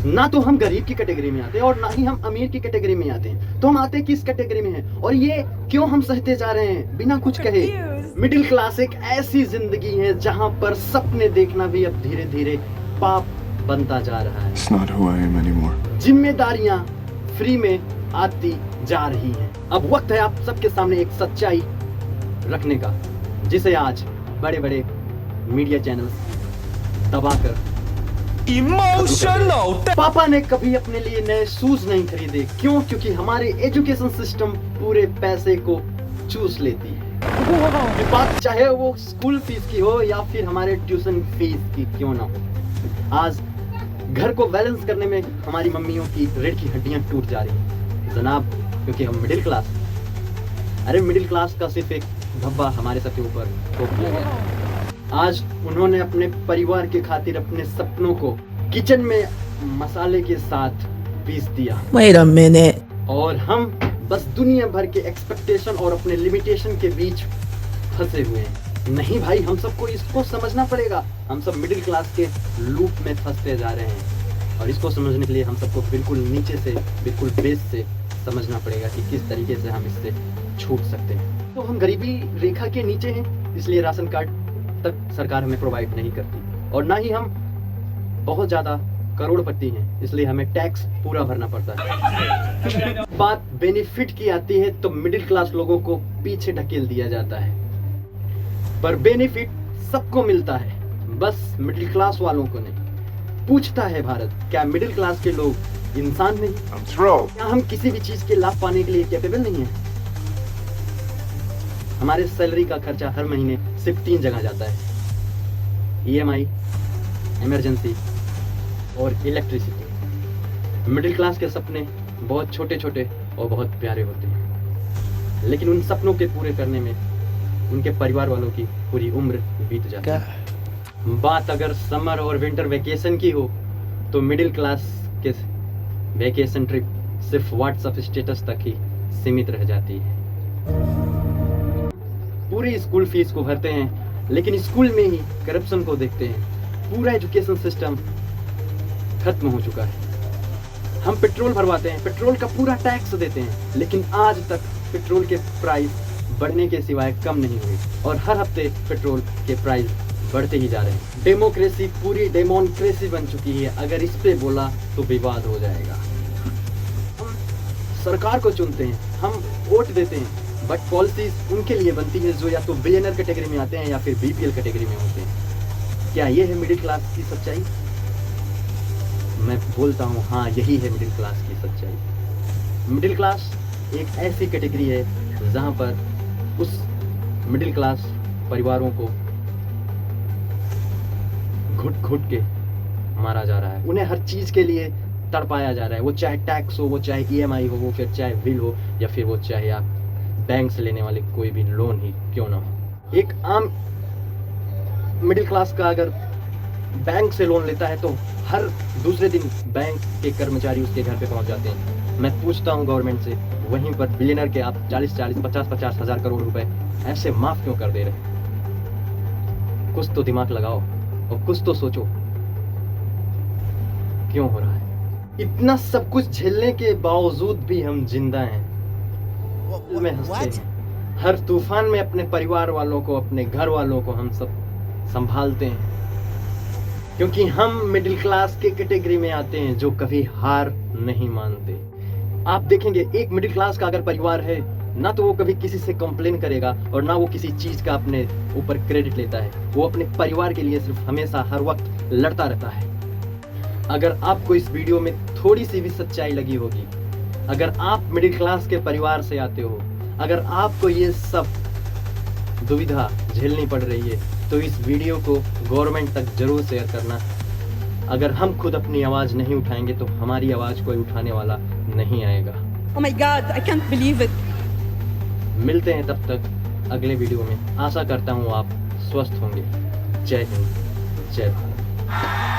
ना तो हम गरीब की कैटेगरी में आते हैं और ना ही हम अमीर की कैटेगरी में आते हैं, तो हम आते किस कैटेगरी में हैं और ये क्यों हम सहते जा रहे हैं बिना कुछ कहे। मिडिल क्लास एक ऐसी जिंदगी है जहां पर सपने देखना भी अब धीरे धीरे पाप बनता जा रहा है। It's not who I am anymore. जिम्मेदारियां फ्री में आती जा रही हैं। अब वक्त है आप सबके सामने एक सच्चाई रखने का, जिसे आज बड़े बड़े मीडिया चैनल्स दबाकर इमोशनल। पापा ने कभी अपने लिए नए शूज नहीं खरीदे, क्यों? क्योंकि हमारे एजुकेशन सिस्टम पूरे पैसे को चूस लेती है। ये बात चाहे वो स्कूल फीस की हो या फिर हमारे ट्यूशन फीस की क्यों ना हो, आज घर को बैलेंस करने में हमारी मम्मियों की रीढ़ की हड्डियां टूट जा रही हैं जनाब, क्योंकि हम मिडिल क्लास। अरे मिडिल क्लास का सिर्फ एक धब्बा हमारे सबके ऊपर ठोक दिया गया। आज उन्होंने अपने परिवार के खातिर अपने सपनों को किचन में मसाले के साथ पीस दिया। Wait a minute. और हम बस दुनिया भर के एक्सपेक्टेशन और अपने लिमिटेशन के बीच फंसे हुए हैं। नहीं भाई, हम सबको इसको समझना पड़ेगा। हम सब मिडिल क्लास के लूप में फंसते जा रहे हैं और इसको समझने के लिए हम सबको बिल्कुल नीचे से, बिल्कुल बेस से समझना पड़ेगा कि किस तरीके से हम इससे छूट सकते हैं। तो हम गरीबी रेखा के नीचे हैं, इसलिए राशन कार्ड तक सरकार हमें प्रोवाइड नहीं करती, और ना ही हम बहुत ज़्यादा करोड़पति हैं, इसलिए हमें टैक्स पूरा भरना पड़ता है। बात बेनिफिट की आती है तो मिडिल क्लास लोगों को पीछे ढकेल दिया जाता है, पर बेनिफिट सबको मिलता है, बस मिडिल क्लास वालों को नहीं। पूछता है भारत, क्या मिडिल क्लास के लोग इंसान नहीं? I'm thrilled. क्या हम किसी भी चीज के लाभ पाने के लिए कैपेबल नहीं है? हमारे सैलरी का खर्चा हर महीने सिर्फ 3 जगह जाता है, EMI, इमरजेंसी और इलेक्ट्रिसिटी। मिडिल क्लास के सपने बहुत छोटे छोटे और बहुत प्यारे होते हैं, लेकिन उन सपनों के पूरे करने में उनके परिवार वालों की पूरी उम्र बीत जाती है। बात अगर समर और विंटर वेकेशन की हो तो मिडिल क्लास के वेकेशन ट्रिप सिर्फ व्हाट्सएप स्टेटस तक ही सीमित रह जाती है। पूरी स्कूल फीस को भरते हैं, लेकिन स्कूल में ही करप्शन को देखते हैं। पूरा एजुकेशन सिस्टम खत्म हो चुका है। हम पेट्रोल भरवाते हैं, पेट्रोल का पूरा टैक्स देते हैं, लेकिन आज तक पेट्रोल के प्राइस बढ़ने के सिवाय कम नहीं हुई, और हर हफ्ते पेट्रोल के प्राइस बढ़ते ही जा रहे हैं। डेमोक्रेसी पूरी डेमोक्रेसी बन चुकी है, अगर इस पे बोला तो विवाद हो जाएगा। हम सरकार को चुनते हैं, हम वोट देते हैं, बट पॉलिसीज उनके लिए बनती है जो या तो बिलियनर कैटेगरी में आते हैं या फिर BPL कैटेगरी में होते हैं। क्या ये है मिडिल क्लास की सच्चाई? मैं बोलता हूँ हाँ, यही है मिडिल क्लास की सच्चाई। मिडिल क्लास एक ऐसी कैटेगरी है जहाँ पर उस मिडिल क्लास परिवारों को घुट घुट के मारा जा रहा है। उन्हें हर चीज़ के लिए तड़पाया जा रहा है, वो चाहे टैक्स हो, वो चाहे EMI हो, वो फिर चाहे बिल हो, या फिर वो चाहे आप बैंक से लेने वाले कोई भी लोन ही क्यों ना हो। एक आम मिडिल क्लास का अगर बैंक से लोन लेता है तो हर दूसरे दिन बैंक के कर्मचारी उसके घर पे पहुंच जाते हैं। मैं पूछता हूं गवर्नमेंट से, वहीं पर बिलियनर के आप 40-40, 50-50 हज़ार करोड़ रुपए ऐसे माफ क्यों कर दे रहे? कुछ तो दिमाग लगाओ और कुछ तो सोचो, क्यों हो रहा है? इतना सब कुछ झेलने के बावजूद भी हम जिंदा हैं, में हंसते हैं। हर तूफान में अपने परिवार वालों को, अपने घर वालों को हम सब संभालते हैं, क्योंकि हम मिडिल क्लास के कैटेगरी में आते हैं जो कभी हार नहीं मानते। आप देखेंगे एक मिडिल क्लास का अगर परिवार है ना, तो वो कभी किसी से कंप्लेन करेगा और ना वो किसी चीज का अपने ऊपर क्रेडिट लेता है। वो अपने परिवार के लिए सिर्फ हमेशा हर वक्त लड़ता रहता है। अगर आपको इस वीडियो में थोड़ी सी भी सच्चाई लगी होगी, अगर आप मिडिल क्लास के परिवार से आते हो, अगर आपको ये सब दुविधा झेलनी पड़ रही है, तो इस वीडियो को गवर्नमेंट तक जरूर शेयर करना। अगर हम खुद अपनी आवाज़ नहीं उठाएंगे तो हमारी आवाज़ कोई उठाने वाला नहीं आएगा। Oh my God, I can't believe it. मिलते हैं तब तक अगले वीडियो में। आशा करता हूँ आप स्वस्थ होंगे। जय हिंद, जय भारत।